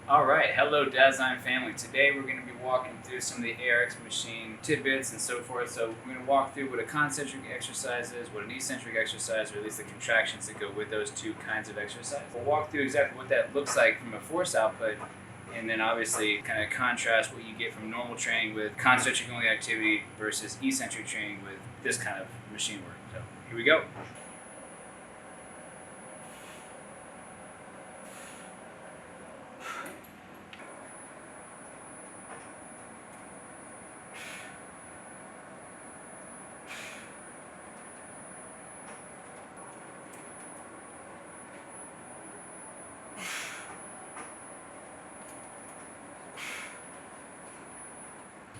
Alright, hello Dasein family. Today we're going to be walking through some of the ARX machine tidbits and so forth. So we're going to walk through what a concentric exercise is, what an eccentric exercise, or at least the contractions that go with those two kinds of exercise. We'll walk through exactly what that looks like from a force output, and then obviously kind of contrast what you get from normal training with concentric only activity versus eccentric training with this kind of machine work. So here we go.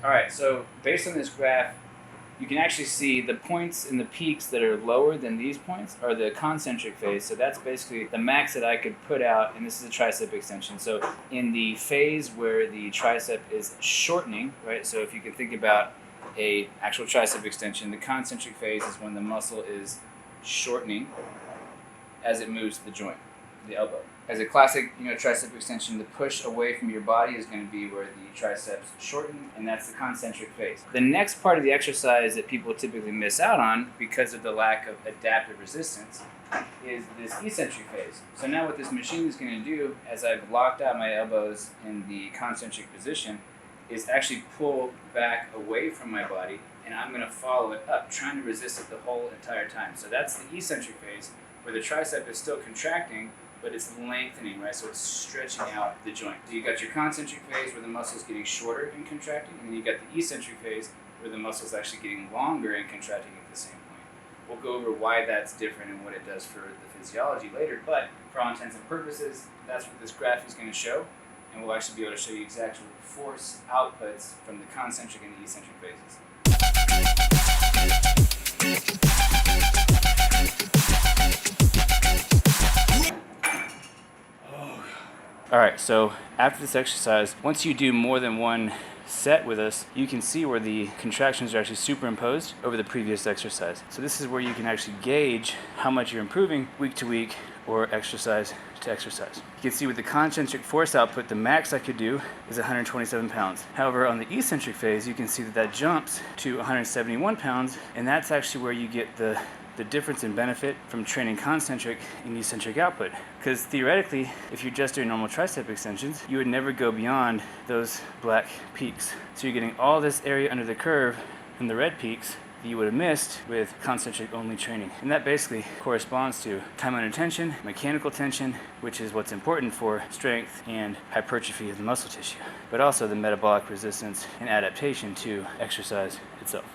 Alright, so based on this graph, you can actually see the points and the peaks that are lower than these points are the concentric phase. So that's basically the max that I could put out, and this is a tricep extension. So in the phase where the tricep is shortening, right? So if you can think about a actual tricep extension, the concentric phase is when the muscle is shortening as it moves to the joint, the elbow. As a classic, tricep extension, the push away from your body is going to be where the triceps shorten, and that's the concentric phase. The next part of the exercise that people typically miss out on because of the lack of adaptive resistance is this eccentric phase. So now what this machine is going to do, as I've locked out my elbows in the concentric position, is actually pull back away from my body, and I'm going to follow it up, trying to resist it the whole entire time. So that's the eccentric phase, where the tricep is still contracting, but it's lengthening, right? So it's stretching out the joint. So you got your concentric phase where the muscle is getting shorter and contracting, and then you got the eccentric phase where the muscle is actually getting longer and contracting at the same point. We'll go over why that's different and what it does for the physiology later, but for all intents and purposes, that's what this graph is going to show, and we'll actually be able to show you exact force outputs from the concentric and the eccentric phases. Alright, so after this exercise, once you do more than one set with us, you can see where the contractions are actually superimposed over the previous exercise. So this is where you can actually gauge how much you're improving week to week or exercise to exercise. You can see with the concentric force output, the max I could do is 127 pounds. However, on the eccentric phase, you can see that jumps to 171 pounds, and that's actually where you get the difference in benefit from training concentric and eccentric output. Because theoretically, if you're just doing normal tricep extensions, you would never go beyond those black peaks. So you're getting all this area under the curve and the red peaks that you would have missed with concentric only training. And that basically corresponds to time under tension, mechanical tension, which is what's important for strength and hypertrophy of the muscle tissue, but also the metabolic resistance and adaptation to exercise itself.